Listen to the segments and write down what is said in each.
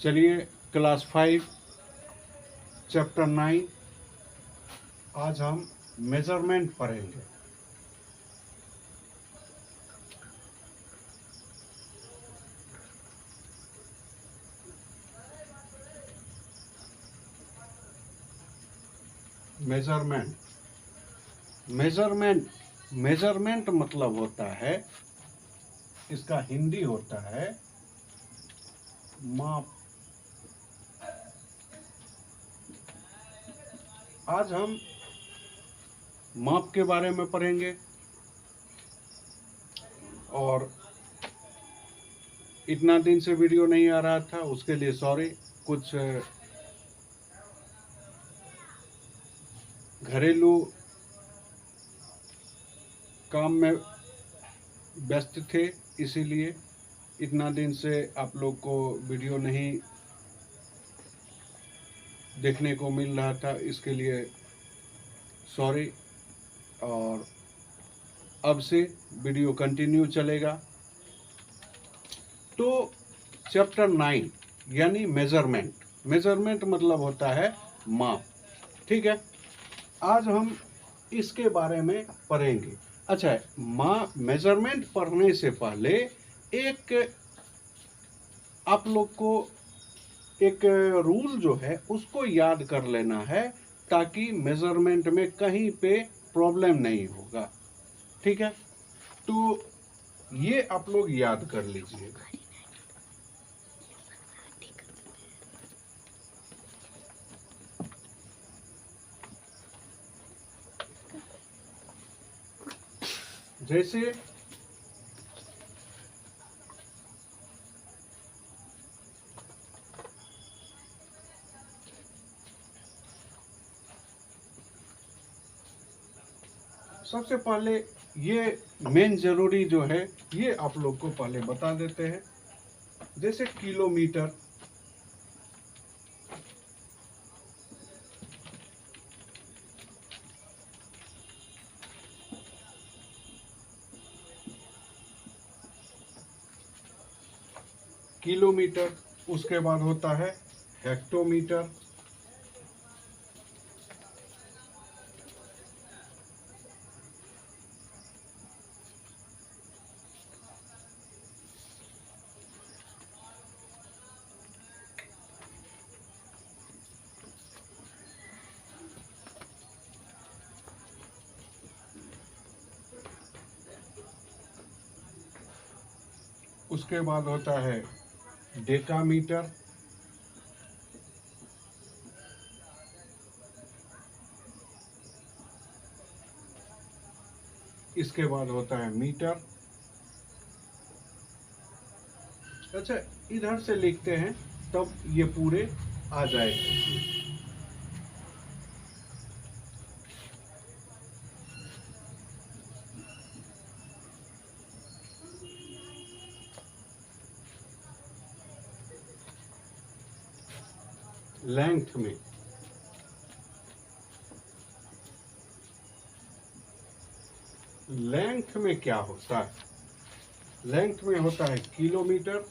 चलिए class 5 chapter 9 आज हम मेजरमेंट पढ़ेंगे। मेजरमेंट मेजरमेंट मेजरमेंट मतलब होता है, इसका हिंदी होता है माप। आज हम माप के बारे में पढ़ेंगे और इतना दिन से वीडियो नहीं आ रहा था, उसके लिए सॉरी। कुछ घरेलू काम में व्यस्त थे, इसीलिए इतना दिन से आप लोग को वीडियो नहीं देखने को मिल रहा था, इसके लिए सॉरी। और अब से वीडियो कंटिन्यू चलेगा। तो चैप्टर 9 यानी मेजरमेंट मतलब होता है माप। ठीक है, आज हम इसके बारे में पढ़ेंगे। अच्छा, मेजरमेंट पढ़ने से पहले एक आप लोग को एक रूल जो है उसको याद कर लेना है, ताकि मेजरमेंट में कहीं पे प्रॉब्लम नहीं होगा। ठीक है, तो ये आप लोग याद कर लीजिएगा। जैसे सबसे पहले ये मेन जरूरी जो है ये आप लोग को पहले बता देते हैं। जैसे किलोमीटर, किलोमीटर, उसके बाद होता है हेक्टोमीटर, उसके बाद होता है डेकामीटर, इसके बाद होता है मीटर। अच्छा, इधर से लिखते हैं तब ये पूरे आ जाएंगे। लेंथ में लेंथ में क्या होता है? लेंथ में होता है किलोमीटर,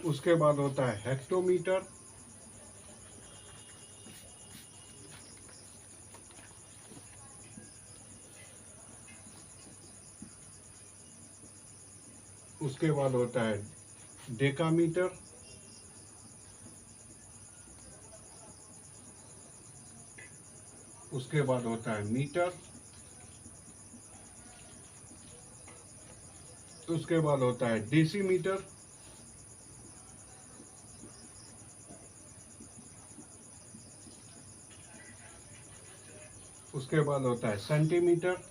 उसके बाद होता है हेक्टोमीटर, उसके बाद होता है डेकामीटर, उसके बाद होता है मीटर, उसके बाद होता है डेसीमीटर, उसके बाद होता है सेंटीमीटर,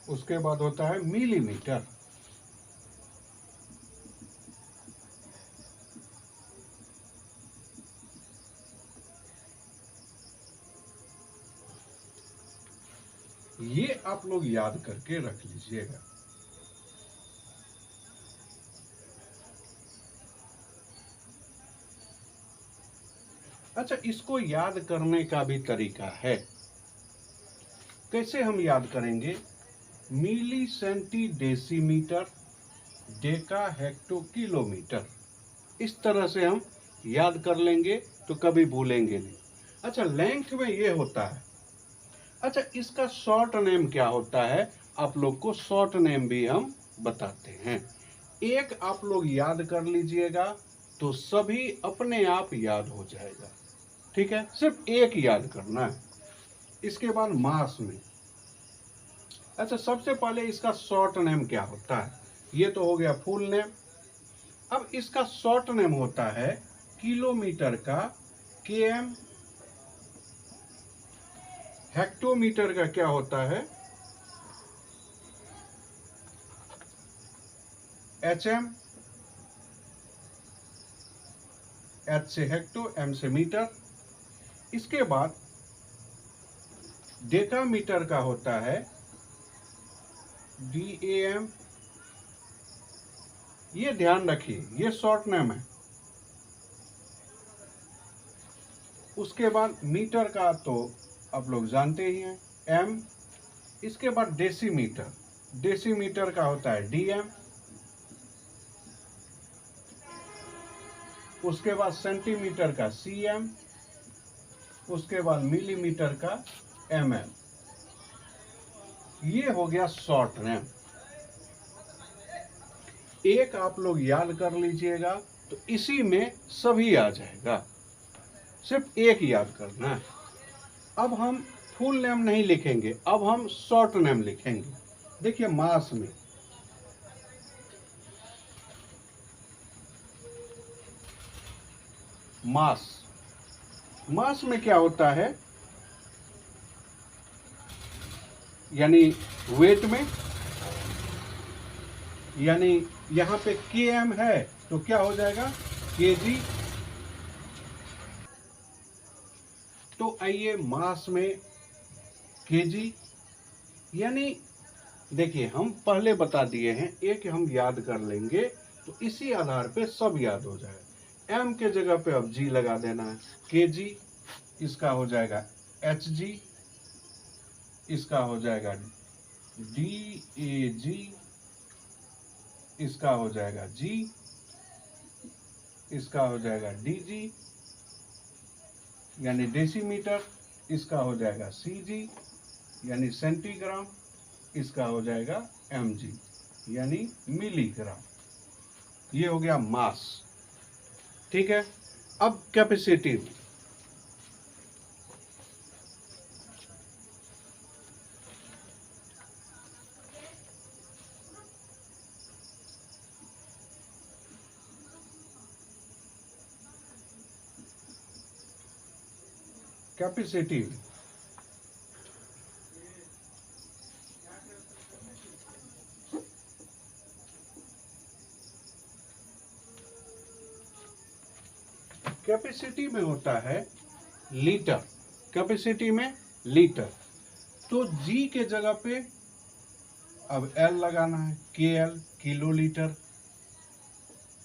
उसके बाद होता है मिलीमीटर। ये आप लोग याद करके रख लीजिएगा। अच्छा, इसको याद करने का भी तरीका है। कैसे हम याद करेंगे? Milli centi decimetre deca hecto kilometre, इस तरह से हम याद कर लेंगे तो कभी भूलेंगे नहीं। अच्छा, लेंथ में ये होता है। अच्छा, इसका शॉर्ट नेम क्या होता है? आप लोग को शॉर्ट नेम भी हम बताते हैं। एक आप लोग याद कर लीजिएगा तो सभी अपने आप याद हो जाएगा। ठीक है, सिर्फ एक याद करना है। इसके बाद मास में, अच्छा सबसे पहले इसका शॉर्ट नेम क्या होता है? ये तो हो गया फुल नेम। अब इसका शॉर्ट नेम होता है किलोमीटर का केएम, हेक्टोमीटर का क्या होता है? एचएम, एच से हेक्टो, एम से मीटर। इसके बाद डेकामीटर का होता है डीएएम। ये ध्यान रखिए, ये शॉर्ट नेम है। उसके बाद मीटर का तो आप लोग जानते ही हैं, एम। इसके बाद डेसीमीटर, डेसीमीटर का होता है डीएम। उसके बाद सेंटीमीटर का सीएम। उसके बाद मिलीमीटर का एमएम। ये हो गया शॉर्ट नेम। एक आप लोग याद कर लीजिएगा तो इसी में सभी आ जाएगा। सिर्फ एक याद करना है। अब हम फुल नेम नहीं लिखेंगे, अब हम शॉर्ट नेम लिखेंगे। देखिए, मास में मास, मास में क्या होता है? यानी वेट में, यानी यहां पे केएम है तो क्या हो जाएगा? केजी। तो आइए मास में केजी, यानी देखिए हम पहले बता दिए हैं, एक हम याद कर लेंगे तो इसी आधार पे सब याद हो जाएगा। एम के जगह पे अब जी लगा देना है। केजी, इसका हो जाएगा एचजी, इसका हो जाएगा डीएजी, इसका हो जाएगा जी, इसका हो जाएगा डीजी यानी डेसीमीटर, इसका हो जाएगा सीजी यानी सेंटीग्राम, इसका हो जाएगा एमजी यानी मिलीग्राम। ये हो गया मास। ठीक है, अब कैपेसिटी। कैपेसिटी कैपेसिटी में होता है लीटर। कैपेसिटी में लीटर, तो जी के जगह पे अब एल लगाना है। K L kilo litre,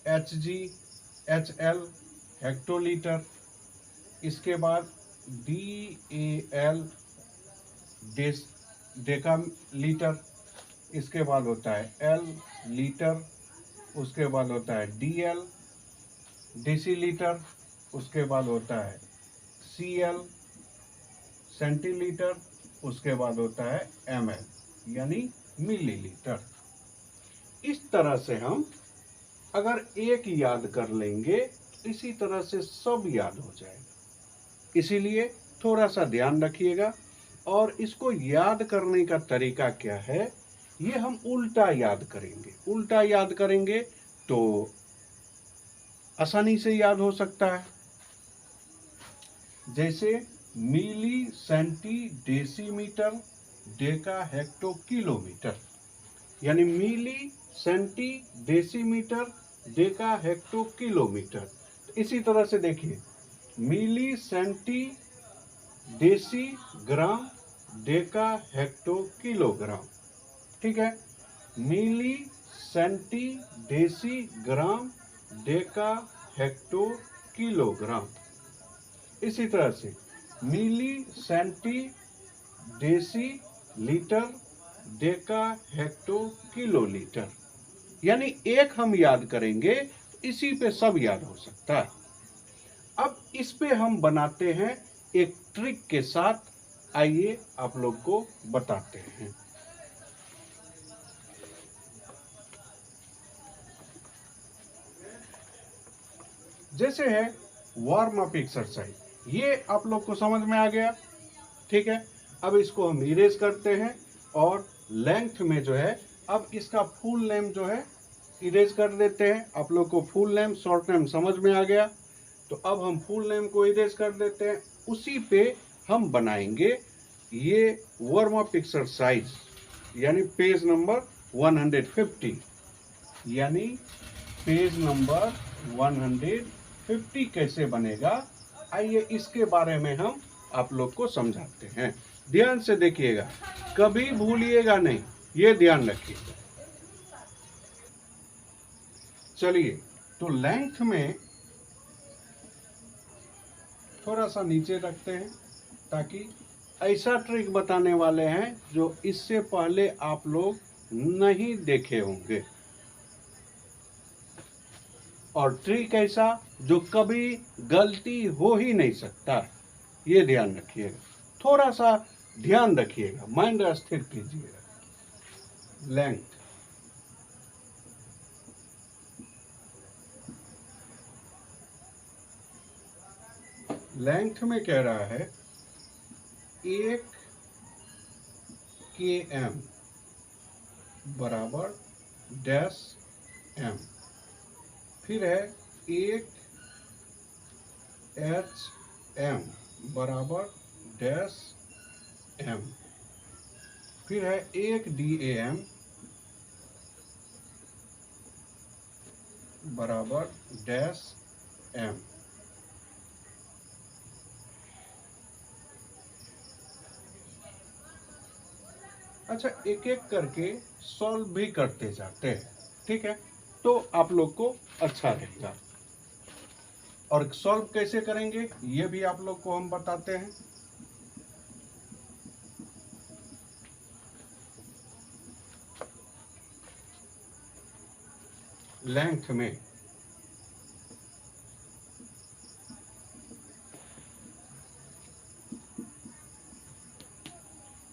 H G H L hectolitre. इसके बाद D A L deca litre. इसके बाद होता है एल लीटर। उसके बाद होता है डी एल डेसीलीटर। उसके बाद होता है सी एल सेंटीलीटर। उसके बाद होता है एम एल यानी मिलीलीटर। इस तरह से हम अगर एक याद कर लेंगे इसी तरह से सब याद हो जाएगा। इसीलिए थोड़ा सा ध्यान रखिएगा। और इसको याद करने का तरीका क्या है? ये हम उल्टा याद करेंगे। उल्टा याद करेंगे तो आसानी से याद हो सकता है। जैसे milli centi decimetre deca hecto kilometre, यानी milli centi decimetre deca hecto kilometre. इसी तरह से देखिए, milli centi deci gram deca hecto kilogram. ठीक है, milli centi deci gram deca hecto kilogram. इसी तरह से milli centi deci litre deca hecto kilo litre. यानी एक हम याद करेंगे, इसी पे सब याद हो सकता है। अब इस पे हम बनाते हैं एक ट्रिक के साथ। आइए आप लोग को बताते हैं। जैसे है वार्म अप एक्सरसाइज, ये आप लोग को समझ में आ गया। ठीक है, अब इसको हम इरेज करते हैं और लेंथ में जो है, अब इसका फुल नेम जो है इरेज कर देते हैं। आप लोग को फुल नेम शॉर्ट नेम समझ में आ गया, तो अब हम फुल नेम को इरेज कर देते हैं। उसी पे हम बनाएंगे ये वार्म अप एक्सरसाइज, यानी पेज नंबर 150। यानी पेज नंबर 150 कैसे बनेगा, आइए इसके बारे में हम आप लोग को समझाते हैं। ध्यान से देखिएगा, कभी भूलिएगा नहीं, ये ध्यान रखिएगा। चलिए, तो लेंथ में थोड़ा सा नीचे रखते हैं, ताकि ऐसा ट्रिक बताने वाले हैं जो इससे पहले आप लोग नहीं देखे होंगे, और ट्रिक ऐसा जो कभी गलती हो ही नहीं सकता। ये ध्यान रखिएगा, थोड़ा सा ध्यान रखिएगा, माइंड स्थिर कीजिएगा। लेंथ, लेंथ में कह रहा है 1 km बराबर डैश m। फिर है 1 hm बराबर डैश m। फिर है 1 DAM बराबर डैश m। अच्छा, एक एक करके सॉल्व भी करते जाते हैं। ठीक है, तो आप लोग को अच्छा रहेगा। और सॉल्व कैसे करेंगे ये भी आप लोग को हम बताते हैं। लेंथ में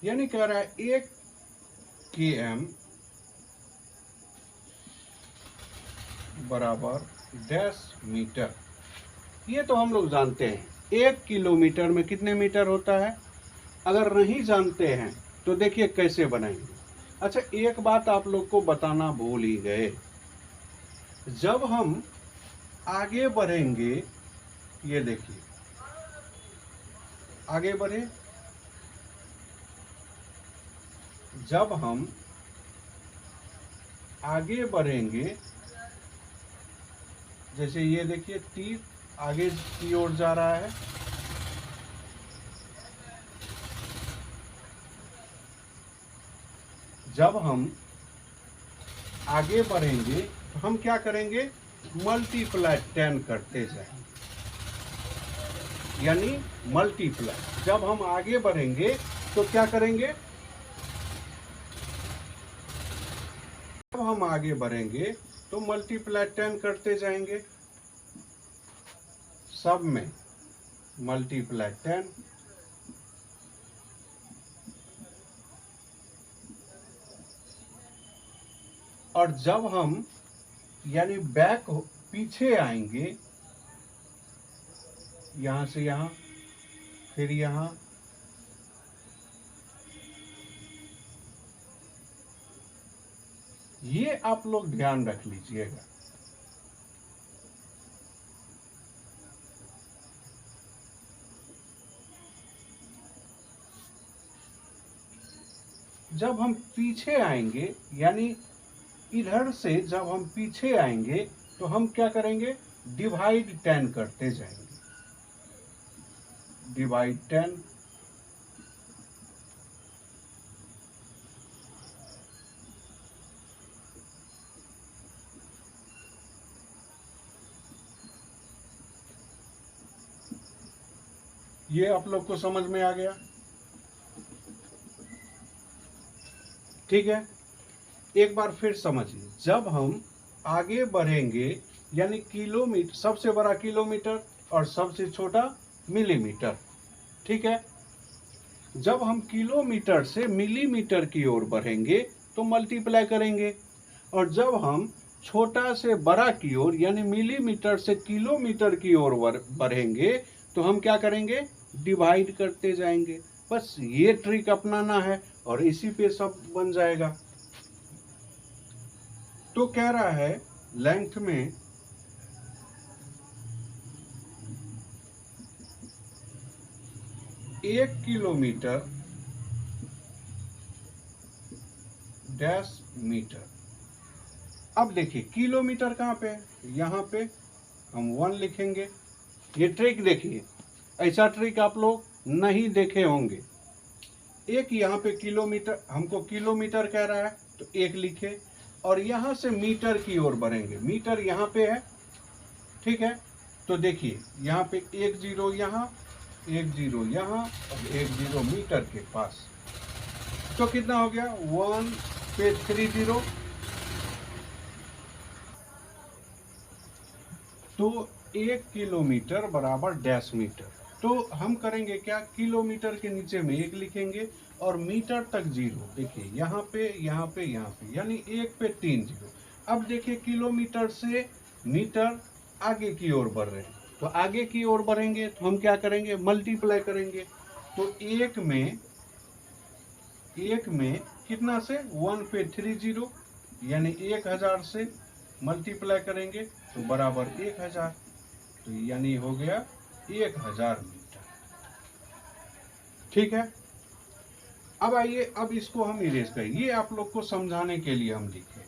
यानी कह रहा है 1 km बराबर डैश मीटर। ये तो हम लोग जानते हैं, 1 किलोमीटर में कितने मीटर होता है। अगर नहीं जानते हैं तो देखिए कैसे बनाएंगे। अच्छा, एक बात आप लोग को बताना भूल ही गए, जब हम आगे बढ़ेंगे, ये देखिए आगे बढ़े, जब हम आगे बढ़ेंगे, जैसे ये देखिए तीर आगे की ओर जा रहा है, जब हम आगे बढ़ेंगे तो हम क्या करेंगे, मल्टीप्लाई 10 करते जाएंगे। यानी मल्टीप्लाई, जब हम आगे बढ़ेंगे तो क्या करेंगे, जब हम आगे बढ़ेंगे तो मल्टीप्लाई 10 करते जाएंगे, सब में मल्टीप्लाई 10। और जब हम यानी बैक पीछे आएंगे, यहां से यहां, फिर यहां, ये आप लोग ध्यान रख लीजिएगा। जब हम पीछे आएंगे, यानी इधर से जब हम पीछे आएंगे तो हम क्या करेंगे, डिवाइड 10 करते जाएंगे। डिवाइड 10, ये आप लोग को समझ में आ गया? ठीक है, एक बार फिर समझिए, जब हम आगे बढ़ेंगे यानी किलोमीटर, सबसे बड़ा किलोमीटर और सबसे छोटा मिलीमीटर, ठीक है। जब हम किलोमीटर से मिलीमीटर की ओर बढ़ेंगे तो मल्टीप्लाई करेंगे, और जब हम छोटा से बड़ा की ओर यानी मिलीमीटर से किलोमीटर की ओर बढ़ेंगे तो हम क्या करेंगे, डिवाइड करते जाएंगे। बस ये ट्रिक अपनाना है और इसी पे सब बन जाएगा। तो कह रहा है लेंथ में 1 किलोमीटर डैश मीटर। अब देखिए किलोमीटर कहाँ पे है, यहाँ पे हम 1 लिखेंगे। ये ट्रिक देखिए, ऐसा ट्रिक आप लोग नहीं देखे होंगे। एक यहाँ पे किलोमीटर, हमको किलोमीटर कह रहा है तो 1 लिखे, और यहाँ से मीटर की ओर बढ़ेंगे। मीटर यहाँ पे है, ठीक है। तो देखिए यहाँ पे 1 0 यहाँ, 1 0 यहाँ और 1 0 मीटर के पास। तो कितना हो गया, 1 पे 3 0, तो 1 किलोमीटर बराबर डैश मीटर। तो हम करेंगे क्या, किलोमीटर के नीचे में 1 लिखेंगे और मीटर तक 0। देखिए यहाँ पे यहाँ पे यहाँ पे, यानी 1 पे 3 0। अब देखिए किलोमीटर से मीटर आगे की ओर बढ़ रहे हैं, तो आगे की ओर बढ़ेंगे तो हम क्या करेंगे, मल्टीप्लाई करेंगे। तो एक में कितना से, 1 पे 3 0, यानी 1000 से मल्टीप्लाई करेंगे तो बराबर 1000, तो यानी हो गया 1000 मीटर। ठीक है, अब आइए, अब इसको हम इरेज करें। ये आप लोग को समझाने के लिए हम लिखे।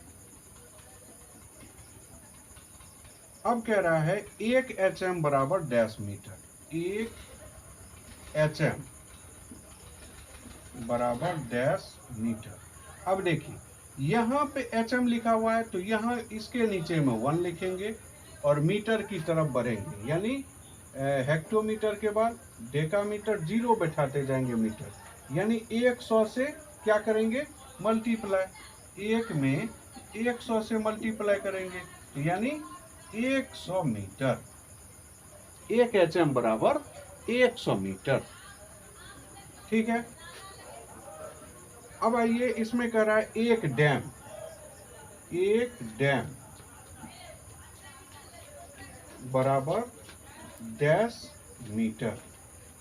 अब कह रहा है 1 HM बराबर डैश मीटर। 1 HM बराबर डैश मीटर। अब देखिए यहाँ पे HM लिखा हुआ है, तो यहाँ इसके नीचे में 1 लिखेंगे और मीटर की तरफ बढ़ेंगे, यानी हेक्टोमीटर के बाद डेकामीटर, 0 बैठाते जाएंगे मीटर, यानी 100 से क्या करेंगे, मल्टीप्लाई। 1 में 100 से मल्टीप्लाई करेंगे यानी 100 मीटर। 1 HM बराबर 100 मीटर। ठीक है, अब आइए इसमें कह रहा है एक डैम बराबर डैश मीटर।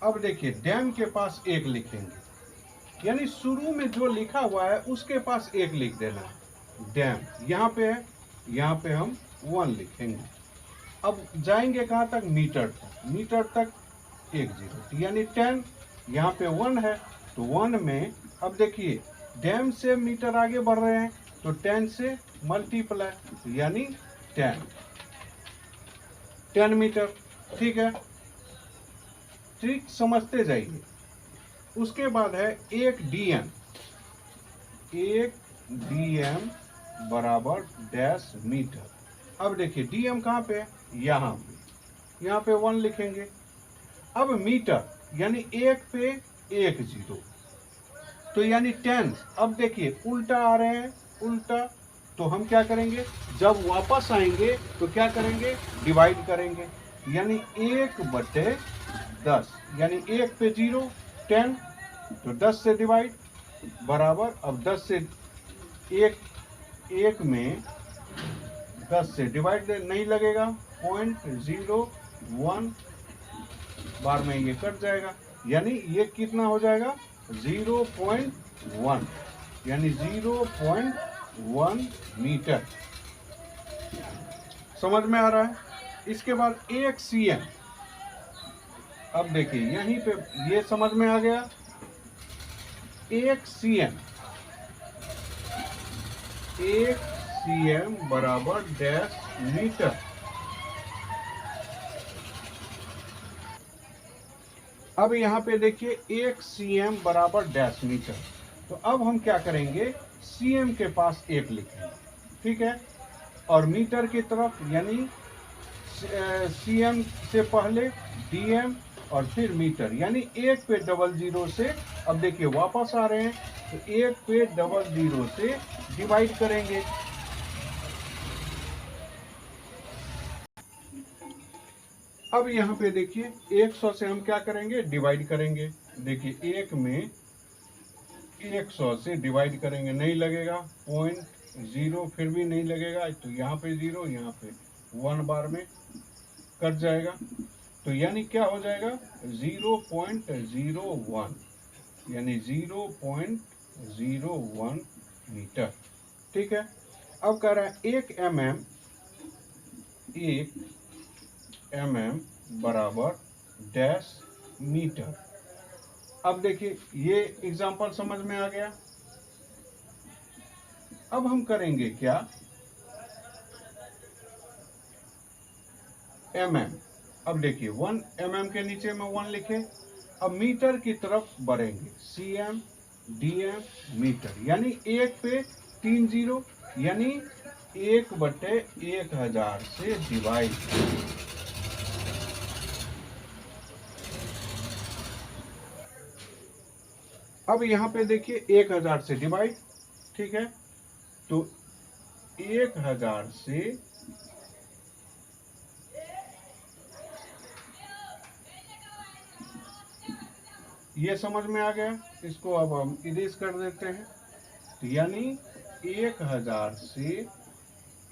अब देखिए डैम के पास 1 लिखेंगे, यानी शुरू में जो लिखा हुआ है उसके पास 1 लिख देना है। डैम यहाँ पे है, यहाँ पे हम 1 लिखेंगे। अब जाएंगे कहाँ तक, मीटर तक। मीटर तक 1 0, यानी 10। यहाँ पे 1 है तो 1 में, अब देखिए डैम से मीटर आगे बढ़ रहे हैं तो 10 से मल्टीप्लाई, यानी 10 मीटर। ठीक है, ट्रिक समझते जाइए। उसके बाद है एक डीएम बराबर डैश मीटर। अब देखिए डीएम कहाँ पे है, यहाँ पे 1 लिखेंगे। अब मीटर यानी 1 पे 1 0, तो यानी 10। अब देखिए उल्टा आ रहे हैं, उल्टा, तो हम क्या करेंगे, जब वापस आएंगे तो क्या करेंगे, डिवाइड करेंगे, यानी 1/10, यानी 1 पे 0 10, तो 10 से डिवाइड बराबर। अब 10 से 1 में 10 से डिवाइड नहीं लगेगा, 0.01 बार में ये कट जाएगा, यानी ये कितना हो जाएगा, 0.1, यानी 0.1 मीटर। समझ में आ रहा है। इसके बाद 1 CM। अब देखिए यहीं पे ये समझ में आ गया। 1 CM बराबर डैश मीटर। अब यहाँ पे देखिए 1 CM बराबर डैश मीटर। तो अब हम क्या करेंगे, CM के पास 1 लिखेंगे, ठीक है, और मीटर की तरफ, यानी CM से पहले DM और फिर मीटर, यानी एक पे डबल जीरो से, अब देखिए वापस आ रहे हैं, तो एक पे डबल जीरो से डिवाइड करेंगे। अब यहाँ पे देखिए 100 से हम क्या करेंगे, डिवाइड करेंगे। देखिए एक में 100 से डिवाइड करेंगे, नहीं लगेगा, 0.0 फिर भी नहीं लगेगा, तो यहाँ पे 0, यहाँ पे 1 बार में कट जाएगा, तो यानी क्या हो जाएगा 0.01, यानी 0.01 मीटर। ठीक है, अब कह रहा है 1 mm बराबर डैश मीटर। अब देखिए ये एग्जांपल समझ में आ गया। अब हम करेंगे क्या, mm, अब देखिए 1 mm के नीचे में 1 लिखे, अब मीटर की तरफ बढ़ेंगे, cm dm मीटर, यानी एक पे 3 जीरो, यानी 1/1000 से डिवाइड। अब यहाँ पे देखिए 1000 से डिवाइड, ठीक है, तो 1000 से ये समझ में आ गया, इसको अब हम इरेज कर देते हैं, तो यानी 1000 से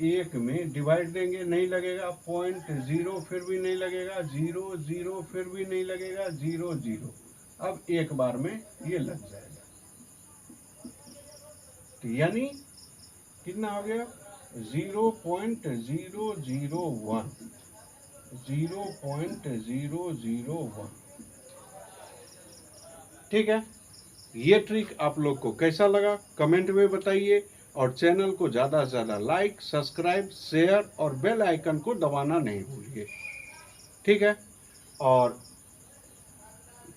1 में डिवाइड देंगे, नहीं लगेगा, 0.0 फिर भी नहीं लगेगा, 0 फिर भी नहीं लगेगा, 0 अब एक बार में ये लग जाएगा, तो यानी कितना हो गया 0.001, 0.001। ठीक है, ये ट्रिक आप लोग को कैसा लगा कमेंट में बताइए, और चैनल को ज़्यादा से ज़्यादा लाइक, सब्सक्राइब, शेयर और बेल आइकन को दबाना नहीं भूलिए। ठीक है, और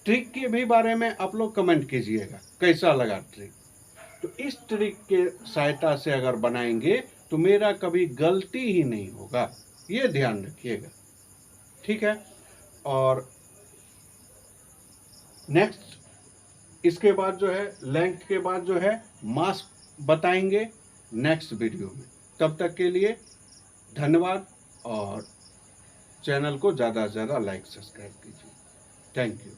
ट्रिक के भी बारे में आप लोग कमेंट कीजिएगा कैसा लगा ट्रिक। तो इस ट्रिक के सहायता से अगर बनाएंगे तो मेरा कभी गलती ही नहीं होगा, ये ध्यान रखिएगा। ठीक है, और नेक्स्ट इसके बाद जो है लेंथ के बाद जो है मास बताएंगे नेक्स्ट वीडियो में। तब तक के लिए धन्यवाद, और चैनल को ज़्यादा से ज़्यादा लाइक सब्सक्राइब कीजिए। Thank you.